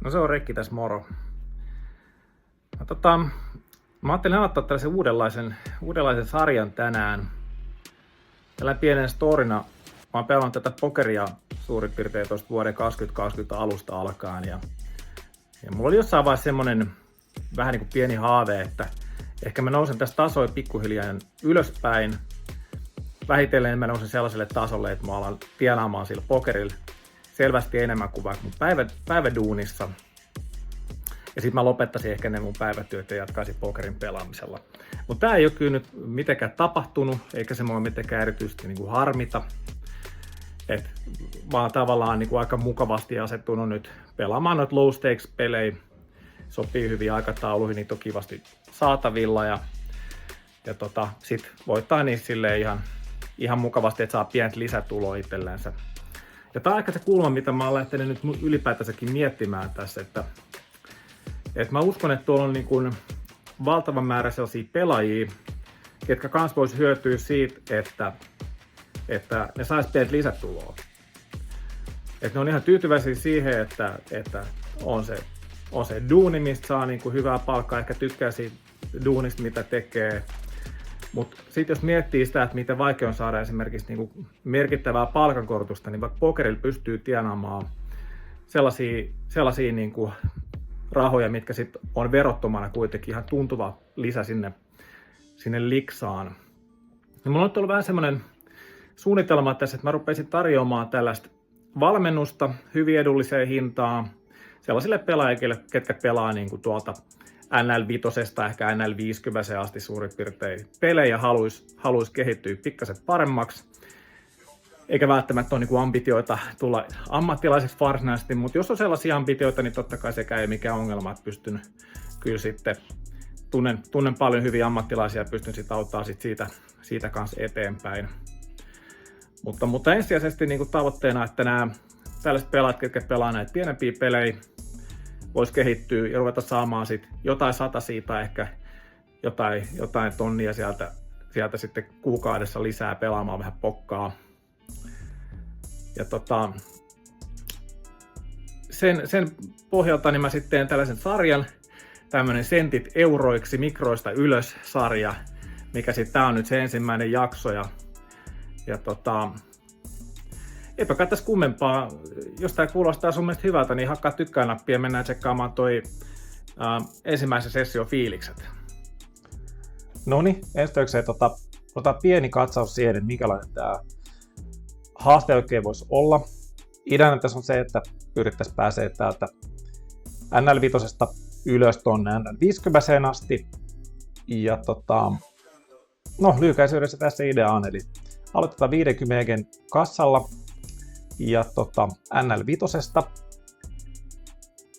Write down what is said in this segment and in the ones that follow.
No se on Rekki tässä moro. Mä ajattelin aloittaa tällaisen uudenlaisen sarjan tänään. Tällainen pienen storina. Mä oon pelannut tätä pokeria suurin piirtein tuosta vuoden 2020 alusta alkaen. Ja mulla oli jossain vaiheessa semmonen vähän niin kuin pieni haave, että ehkä mä nousen tästä tasoja pikkuhiljaa ylöspäin. Vähitellen mä nousen sellaiselle tasolle, että mä alan tienaamaan sillä pokerilla selvästi enemmän kuin vaikka mun päiväduunissa. Ja sitten mä lopettaisin ehkä ne mun päivätyöt ja jatkaisin pokerin pelaamisella. Mutta tää ei ole kyllä nyt mitenkään tapahtunut, eikä se mua mitenkään erityisesti niin kuin harmita. Vaan tavallaan niin kuin aika mukavasti asettunut nyt pelaamaan noita low stakes pelejä. Sopii hyvin aikatauluihin, niitä on kivasti saatavilla. Ja sit voittaa niissä silleen ihan mukavasti, että saa pientä lisätuloa itsellensä. Ja tää on ehkä se kulma, mitä mä oon lähtenyt nyt ylipäätänsäkin miettimään tässä, että mä uskon, että tuolla on niin kuin valtavan määrä sellaisia pelaajia, jotka kans vois hyötyä siitä, että ne sais pientä lisätuloa. Että ne on ihan tyytyväisiä siihen, että on se duuni, mistä saa niin kuin hyvää palkkaa, ehkä tykkää siitä duunista, mitä tekee. Mutta sitten jos miettii sitä, että miten vaikea on saada esimerkiksi niin kuin merkittävää palkankorotusta, niin vaikka pokerilla pystyy tienaamaan sellaisia niin kuin rahoja, mitkä sitten on verottomana kuitenkin ihan tuntuva lisä sinne liksaan. Ja mulla on nyt ollut vähän semmoinen suunnitelma tässä, että mä rupeisin tarjoamaan tällaista valmennusta hyvin edulliseen hintaan sellaisille pelaajille, ketkä pelaa niin kuin tuolta NL5, ehkä NL50 asti suurin piirtein pelejä, haluaisi kehittyä pikkasen paremmaksi. Eikä välttämättä ole niin ambitioita tulla ammattilaiseksi varsinaisesti, mutta jos on sellaisia ambitioita, niin totta kai sekään ei mikään ongelma, että pystyn kyllä sitten, tunnen paljon hyviä ammattilaisia ja pystyn sitten auttaa siitä kanssa eteenpäin. Mutta ensisijaisesti niin kuin tavoitteena, että nämä tällaiset pelaajat, jotka pelaa näitä pienempiä pelejä, voisi kehittyä ja ruveta saamaan sitten jotain satasia tai ehkä jotain tonnia sieltä sitten kuukaudessa lisää pelaamaan vähän pokkaa. Ja sen pohjalta niin mä sitten teen tällaisen sarjan, tämmönen sentit euroiksi mikroista ylös -sarja, mikä sitten tää on nyt se ensimmäinen jakso ja eipä kai tässä kummempaa. Jos tää kuulostaa sun mielestä hyvältä, niin hakkaa tykkää-nappia ja mennään tsekkaamaan toi ensimmäisen session fiilikset. Noniin, ensitöikseen otetaan pieni katsaus siihen, että minkälainen tää haaste oikein voisi olla. Ideana tässä on se, että pyrittäisiin pääsee täältä NL5 ylös tuonne NL50 asti. Ja lyhykäisyydessä tässä idea on, eli aloitetaan 50 egen kassalla ja NL5.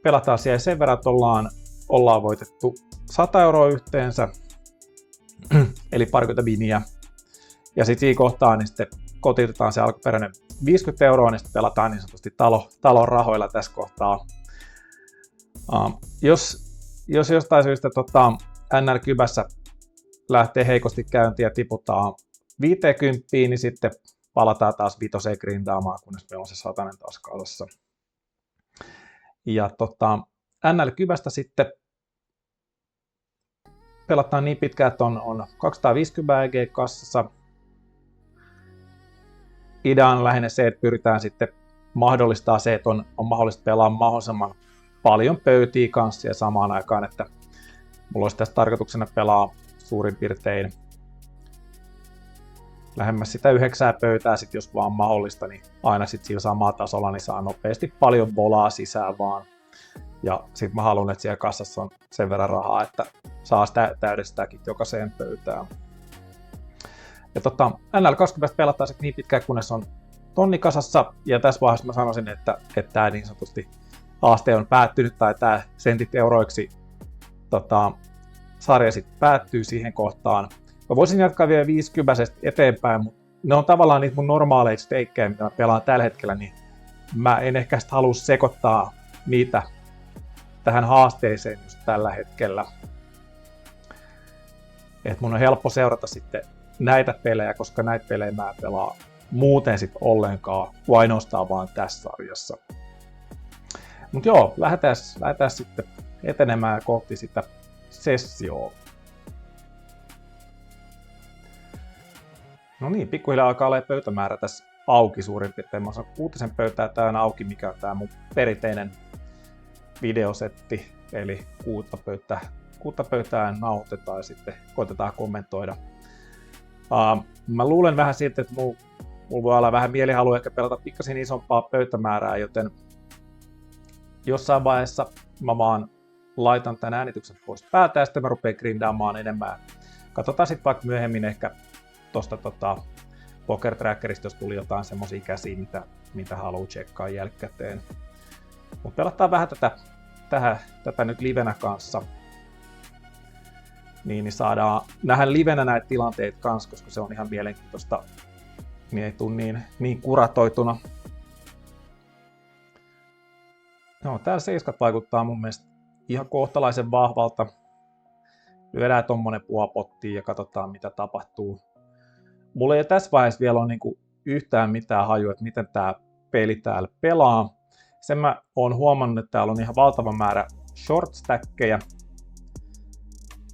Pelataan siellä sen verran, että ollaan voitettu 100 € yhteensä, eli parikymmentä biniä. Ja sitten siinä kohtaa niin sitten kotiutetaan se alkuperäinen 50 €, niin sitten pelataan niin sanotusti talon rahoilla tässä kohtaa. Jos jostain syystä NL-kybässä lähtee heikosti käyntiin ja tiputaan 50, niin sitten palataan taas 5 grindaamaan, kunnes meillä on se 100 taas kasassa. Ja NL-kyvästä sitten pelataan niin pitkään, että on 250 EG kassassa. Idea on lähinnä se, että pyritään sitten mahdollistaa se, että on mahdollista pelaa mahdollisimman paljon pöytiä kanssa ja samaan aikaan, että mulla olisi tässä tarkoituksena pelaa suurin piirtein lähemmäs sitä 9 pöytää, sit jos vaan mahdollista, niin aina sit sillä samalla tasolla niin saa nopeasti paljon volaa sisään vaan. Ja sit mä haluan, että siellä kassassa on sen verran rahaa, että saa sitä täydestääkin jokaiseen pöytään. Ja NL20 pelataan sit niin pitkään, kunnes on tonni kasassa, ja tässä vaiheessa mä sanoisin, että tämä niin sanotusti haaste on päättynyt, tai tämä sentit euroiksi sarja sitten päättyy siihen kohtaan. Mä voisin jatkaa vielä 50 eteenpäin, mutta ne on tavallaan niitä mun normaaleja steikkejä, mitä mä pelaan tällä hetkellä, niin mä en ehkä sitä halua sekoittaa niitä tähän haasteeseen just tällä hetkellä. Et mun on helppo seurata sitten näitä pelejä, koska näitä pelejä mä en pelaa muuten sitten ollenkaan, kuin ainoastaan vaan tässä sarjassa. Mutta joo, lähdetään sitten etenemään kohti sitä sessioa. No niin, pikkuhiljaa alkaa olla pöytämäärä tässä auki suurin piirtein. Mä saan 6 pöytää täynnä auki, mikä on tää mun perinteinen videosetti. Eli 6 pöytää nauhoitetaan ja sitten koitetaan kommentoida. Mä luulen vähän siltä, että mulla voi olla vähän mielihalu ehkä pelata pikkasen isompaa pöytämäärää, joten jossain vaiheessa mä vaan laitan tämän äänityksen pois päältä ja sitten mä rupean grindaamaan enemmän. Katsotaan sitten vaikka myöhemmin ehkä tuosta Poker Trackerista, jos tuli jotain semmosia käsiä, mitä haluaa tsekkaa jälkikäteen. Mutta pelataan vähän tätä nyt livenä kanssa. Niin saadaan nähdä livenä näitä tilanteita kanssa, koska se on ihan mielenkiintoista. Niin ei tule niin kuratoituna. No, täällä 7 vaikuttaa mun mielestä ihan kohtalaisen vahvalta. Lyödään tommonen puolapottiin ja katsotaan mitä tapahtuu. Mulla ei tässä vaiheessa vielä ole niinku yhtään mitään hajua, että miten tää peli täällä pelaa. Sen mä oon huomannut, että täällä on ihan valtava määrä short stackkejä.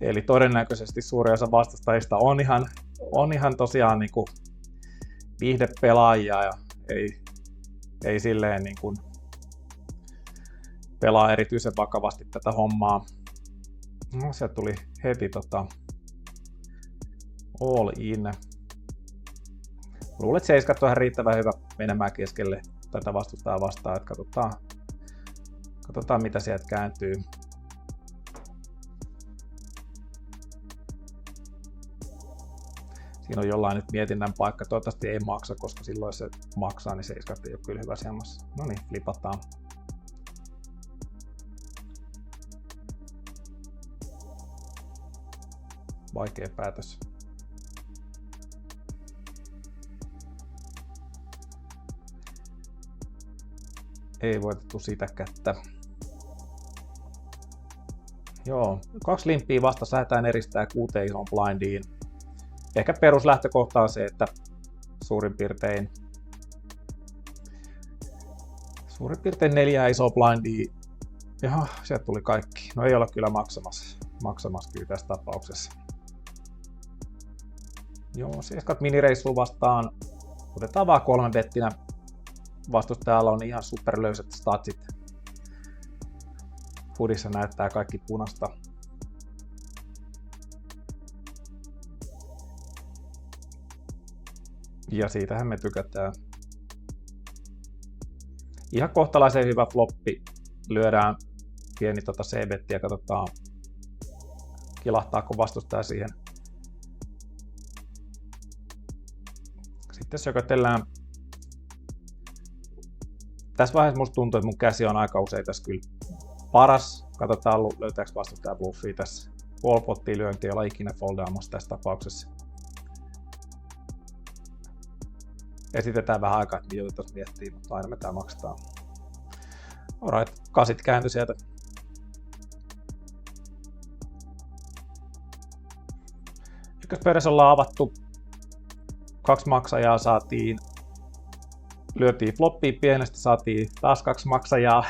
Eli todennäköisesti suurin osa vastustajista on ihan tosiaan niinku viihdepelaajia ja ei silleen niinku pelaa erityisen vakavasti tätä hommaa. No, se tuli heti all in. Luulen, että 7 on ihan riittävän hyvä menemään keskelle tätä vastustajaa vastaan, että katsotaan mitä sieltä kääntyy. Siinä on jollain nyt mietinnän paikka, toivottavasti ei maksa, koska silloin jos se maksaa, niin 7 ei ole kyllä hyvä semmoista. No niin, flipataan. Vaikea päätös. Ei voitettu sitä kättä. Joo, 2 limppiä vasta lähdetään eristää 6 isoon blindiin. Ehkä peruslähtökohta on se, että suurin piirtein 4 isoa blindia. Jaha, sieltä tuli kaikki. No ei olla kyllä maksamassa kyllä tässä tapauksessa. Joo, 7 minireissuun vastaan. Otetaan vaan 3 bettinä. Vastustajalla on ihan superlöysät statsit. Fudissa näyttää kaikki punasta. Ja siitähän me tykätään. Ihan kohtalaisen hyvä floppi. Lyödään pieni C-betti ja katsotaan kilahtaako vastustaja siihen. Sitten sökötellään. Tässä vaiheessa musta tuntuu, että mun käsi on aika usein tässä kyllä paras. Katsotaan löytääkö vastustaja bluffia tässä. Wallpottia lyönti ei olla ikinä foldaamassa tässä tapauksessa. Esitetään vähän aikaa, että mitä tuossa miettii, mutta aina me tää maksetaan. Alright, 8 kääntyi sieltä. Ykköspöydässä ollaan avattu. 2 maksajaa saatiin. Lyötiin floppia pienesti, saatiin taas 2 maksajaa.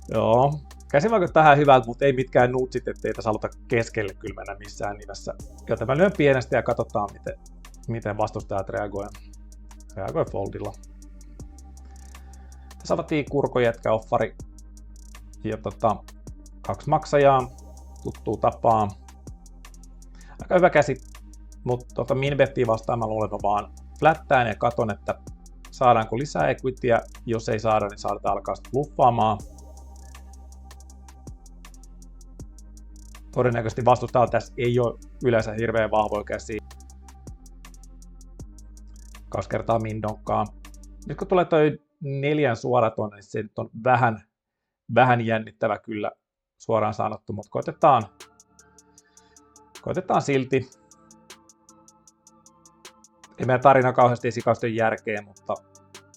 Joo. Käsi vaikuttaa tähän hyvältä, mutta ei mitkään nutsit, ettei tässä haluta keskelle kyllä mennä missään nimessä. Joten mä lyön pienesti ja katsotaan, miten vastustajat reagoi foldilla. Tässä avattiin kurkojätkä offari ja 2 maksajaa, tuttuu tapaa. Aika hyvä käsi, mutta minbettiin vastaan mä luulen vaan flättään ja katon, että saadaanko lisää equityä. Jos ei saada, niin saadaan alkaa bluffaamaan. Todennäköisesti vastustajalla tässä ei ole yleensä hirveän vahvoja käsiä. 2 kertaa mindonkkaa. Nyt kun tulee toi 4 suoraton, niin se nyt on vähän jännittävä kyllä suoraan sanottu, mutta koitetaan silti. Ei meidän tarina kauheasti sikausten järkeä, mutta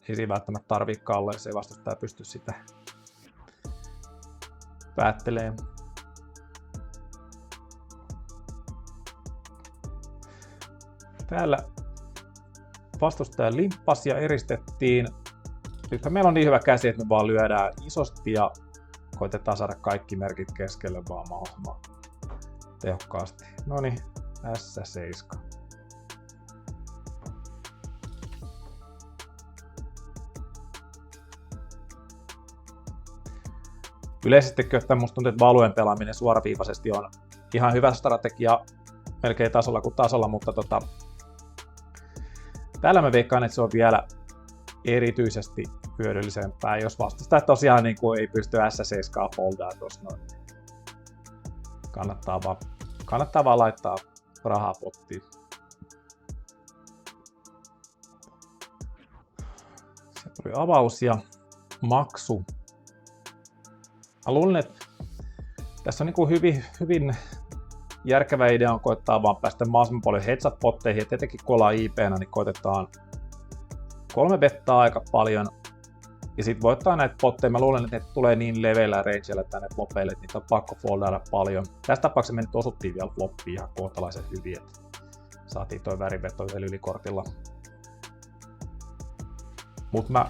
ei siinä välttämättä tarviikaan olla, jos ei vastustaja pysty sitä päättelemään. Täällä vastustaja limppasi ja eristettiin. Nythän meillä on niin hyvä käsi, että me vaan lyödään isosti ja koitetaan saada kaikki merkit keskelle vaan mahdollisimman tehokkaasti. Noniin, S7. Yleisesti että musta tuntuu, että valujen pelaaminen suoraviivaisesti on ihan hyvä strategia melkein tasolla kuin tasolla, mutta täällä mä veikkaan, että se on vielä erityisesti hyödyllisempää, jos vastustaja tosiaan niin kuin ei pysty S7 foldaa tuossa noin. Kannattaa vaan laittaa rahaa pottiin. Sieltä tuli avaus ja maksu. Mä luulen, että tässä on niin kuin hyvin järkevä idea on koittaa vaan päästä mahdollisimman paljon heads-up-potteihin, ja tietenkin kun ollaan IP-nä, niin koitetaan 3 bettaa aika paljon, ja sitten voittaa näitä potteja. Mä luulen, että ne tulee niin leveillä rangeillä tänne flopeille, että niitä on pakko foldailla paljon. Tässä tapauksessa me nyt osuttiin vielä floppiin ihan kohtalaisen hyvin, että saatiin toi väriveto vielä ylikortilla. Mutta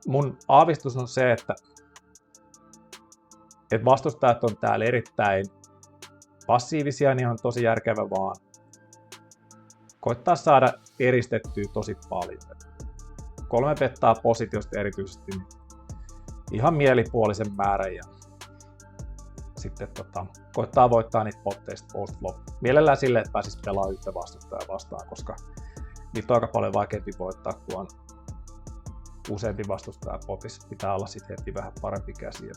mun aavistus on se, että vastustajat on täällä erittäin passiivisia, niin on tosi järkevä vaan koittaa saada eristettyä tosi paljon. 3 bettaa positiosta erityisesti niin ihan mielipuolisen määrän ja sitten koittaa voittaa niitä potteista post-flop. Mielellään silleen, että pääsisi pelaamaan yhtä vastustajaa vastaan, koska niitä on aika paljon vaikeampi voittaa, kun on useampi vastustaja potissa. Pitää olla sitten heti vähän parempi käsi ja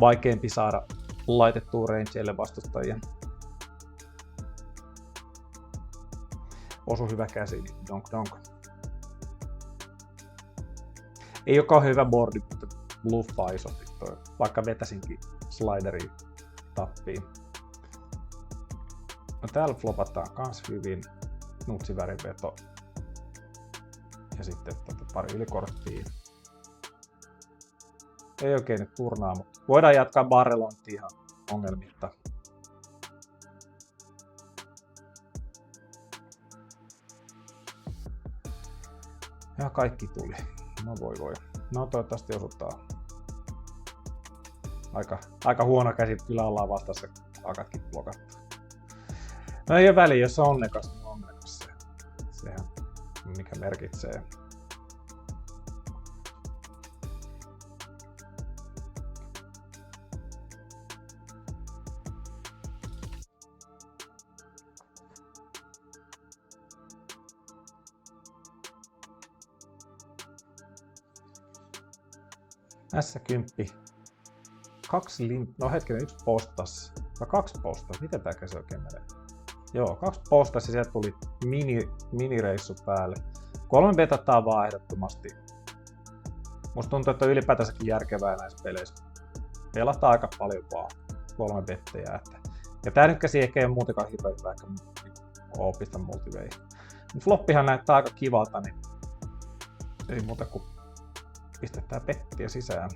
vaikeampi saada laitettua rangeille vastustajia. Osu hyvä käsi, niin donk. Ei ole kauhean hyvä boardi, mutta bluffaa isosti toi. Vaikka vetäisinkin slideri tappiin. No täällä flopataan kans hyvin. Nutsivärin veto. Ja sitten pari ylikorttia. Ei oikein nyt turnaa, mutta voidaan jatkaa barrelointia ihan ongelmitta. Ja kaikki tuli. No voi. No toivottavasti osutaan. Aika huono käsi, kyllä ollaan vastassa akatkin blokattu. No ei ole väliä, jos on onnekas, niin onnekas. Sehän mikä merkitsee. S10. 2 no hetkinen, 1 postas. Vai 2 postas? Miten tää käsi oikein menee? Joo, 2 postas ja sieltä tuli minireissu päälle. 3 betataan vaan ehdottomasti. Musta tuntuu, että on ylipäätänsäkin järkevää näissä peleissä. Pelataan aika paljon vaan 3 bettejä. Ja tää nyt käsi ehkä ei ole muutenkaan hirveän hyvä, ehkä pistä multiveihin. Floppihan näyttää aika kivalta, niin ei muuta kuin pistetään pettiä sisään.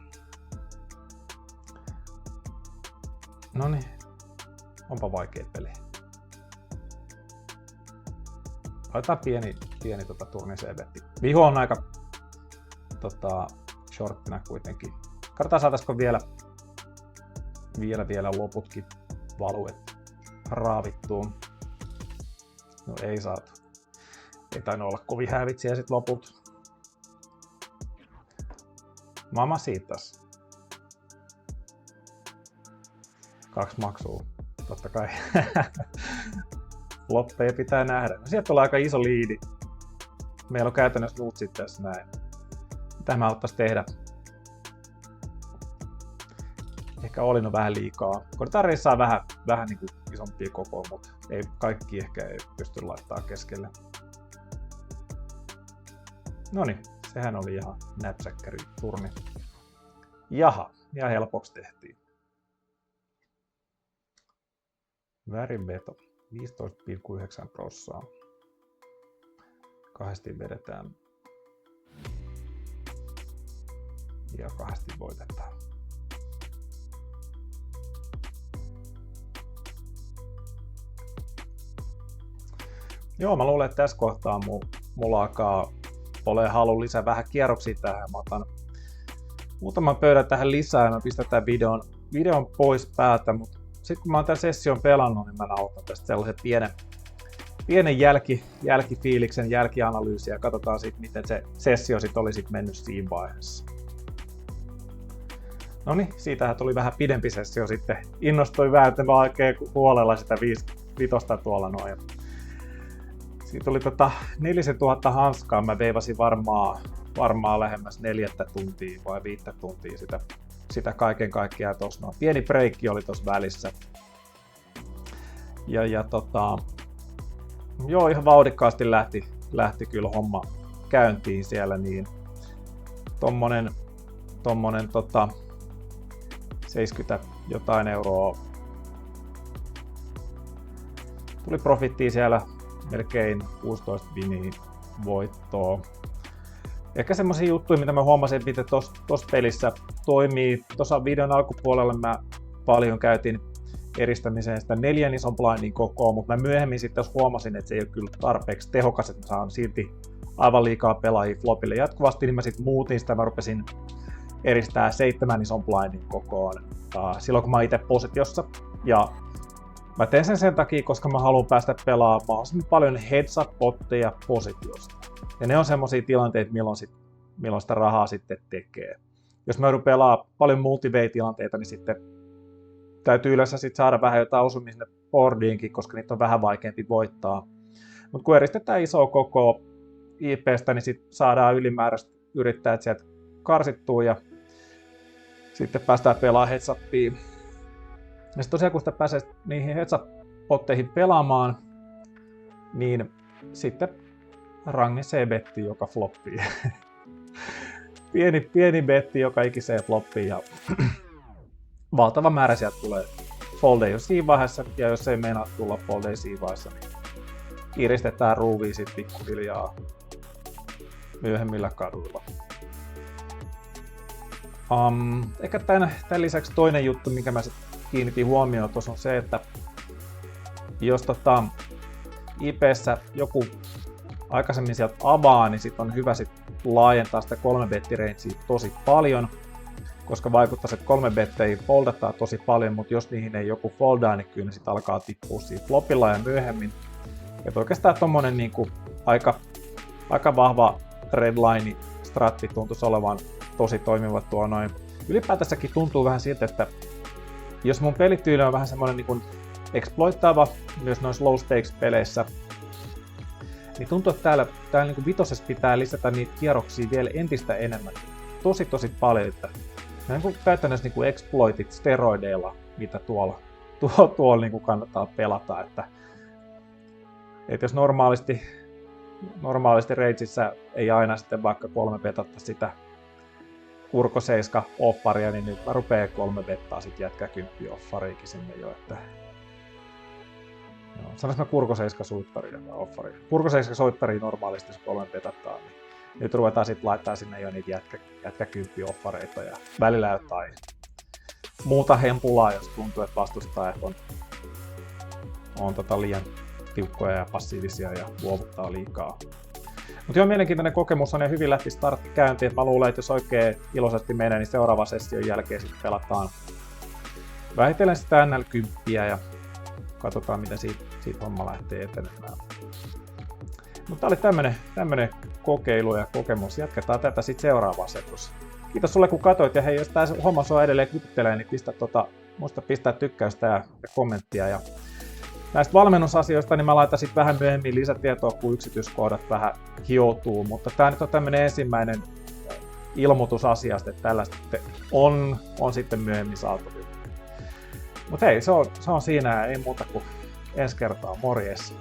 Noniin, onpa vaikea peli. Laitetaan pieni turnin C-betti. Viho on aika shorttina kuitenkin. Katsotaan saataisiko vielä loputkin valuet raavittuun. No ei saatu. Ei tainnut olla kovin hävitsiä sit loput. Mamacitas. 2 maksua. Totta kai. Floppeja pitää nähdä. No, sieltä tulee aika iso liidi. Meillä on käytännössä nutsit tässä näin. Mitä mä ottaisin tehdä? Ehkä olin vähän liikaa. Koitetaan reissaa vähän niin kuin isompia kokoa, mutta ei kaikki ehkä ei pysty laittamaan keskelle. Noniin, sehän oli ihan näpsäkkäri turni. Jaha, ja helpoksi tehtiin. Värinveto 15,9%. Kahdesti vedetään. Ja kahdesti voitetaan. Joo, mä luulen, että tässä kohtaa mulla alkaa ole halu lisää vähän kierroksia tähän. Mä otan muutaman pöydän tähän lisää ja mä pistän tämän videon pois päältä, mutta sitten kun mä oon tämän session pelannut, niin mä nautan tästä sellaisen pienen jälkifiiliksen, jälkianalyysiä ja katsotaan sitten, miten se sessio sitten oli sit mennyt siinä vaiheessa. No niin, siitähän tuli vähän pidempi sessio sitten. Innostuin vähän, että mä oikein huolella sitä vitosta tuolla noin. Siitä oli 4000 hanskaa, mä veivasin varmaan lähemmäs 4 tuntia vai 5 tuntia sitä kaiken kaikkiaan tuossa. No, pieni breikki oli tuossa välissä. Ja joo, ihan vauhdikkaasti lähti kyllä homma käyntiin siellä, niin tommonen 70 jotain euroa tuli profittia siellä, melkein 16 viniä voittoa. Ehkä semmosia juttuja, mitä mä huomasin, miten tossa pelissä toimii. Tuossa videon alkupuolella mä paljon käytin eristämiseen sitä 4 ison blindin kokoa, mutta mä myöhemmin sitten huomasin, että se ei ole kyllä tarpeeksi tehokas, että mä saan silti aivan liikaa pelaajia flopille jatkuvasti, niin mä sitten muutin sitä, mä rupesin eristää 7 ison blindin kokoon silloin kun mä oon itse positiossa. Ja mä teen sen takia, koska mä haluan päästä pelaamaan mahdollisimman paljon heads-up-potteja positiosta. Ja ne on semmosia tilanteita, milloin sitä rahaa sitten tekee. Jos mä joudun pelaamaan paljon multivay-tilanteita, niin sitten täytyy yleensä sit saada vähän jotain osumia sinne boardiinkin, koska niitä on vähän vaikeampi voittaa. Mutta kun eristetään isoa kokoa IP:stä, niin sitten saadaan ylimääräiset yrittäjät sieltä karsittua ja sitten päästään pelaamaan heads-upiin. Ja sitten tosiaan kun sitä pääsee niihin heads-up-potteihin pelaamaan, niin sitten rangisee betti, joka floppii. pieni betti, joka ikiseen floppii ja valtava määrä sieltä tulee foldeja siinä vaiheessa, ja jos ei meinaa tulla foldeja siinä vaiheessa, niin kiristetään ruuvia sitten pikkuhiljaa myöhemmillä kaduilla. Ehkä tämän lisäksi toinen juttu, minkä mä sitten kiinnitin huomioon tuossa on se, että jos IP:ssä joku aikaisemmin sieltä avaa, niin sitten on hyvä laajentaa sitä 3-betti-rangea tosi paljon, koska vaikuttaisi, että 3-betteihin foldataan tosi paljon, mutta jos niihin ei joku foldaa, niin kyllä ne sitten alkaa tippua siitä flopilla ja myöhemmin. Et oikeastaan tommonen niinku aika vahva redline stratti tuntuisi olevan tosi toimiva tuo noin. Ylipäätänsäkin tuntuu vähän siltä, että jos mun pelityyli on vähän semmoinen niin kuin exploittava myös noissa low stakes peleissä, niin tuntuu, että täällä niin kuin vitosessa pitää lisätä niitä kierroksia vielä entistä enemmän. Tosi paljon, että niin kuin käytännössä niin kuin exploitit steroideilla, mitä tuolla niin kuin kannattaa pelata. Että jos normaalisti Rageissa ei aina sitten vaikka 3 betatta sitä Kurko 7 offaria, niin nyt mä rupeen 3 bettaa sit jätkää 10 offariikin sinne jo, että no, sanois mä Kurko 7 suittaria vai offaria. Kurko 7 soittaria normaalisti, jos 3 betattaa, niin nyt ruvetaan sit laittaa sinne jo niitä jätkä 10 offareita ja välillä jotain muuta hempulaa, jos tuntuu, että vastustajat on liian tiukkoja ja passiivisia ja luovuttaa liikaa. Mutta joo, mielenkiintoinen kokemus on ja hyvin lähti startti käyntiin. Mä luulen, että jos oikein iloisesti menee, niin seuraava session jälkeen sitten pelataan vähitellen sitä NL10 ja katsotaan, miten siitä homma lähtee etenemään. Mutta tää oli tämmönen kokeilu ja kokemus. Jatketaan tätä sitten seuraavassa setussa. Kiitos sulle kun katsoit ja hei, jos tää homma sua edelleen kyttelee, niin muista pistää tykkäystä ja kommenttia. Ja näistä valmennusasioista niin mä laitan sitten vähän myöhemmin lisätietoa, kun yksityiskohdat vähän hioutuu, mutta tää nyt on tämmönen ensimmäinen ilmoitus asiasta, että tällaista on sitten myöhemmin saatavilla. Mut hei, se on siinä ja ei muuta kuin ensi kertaa, morjes!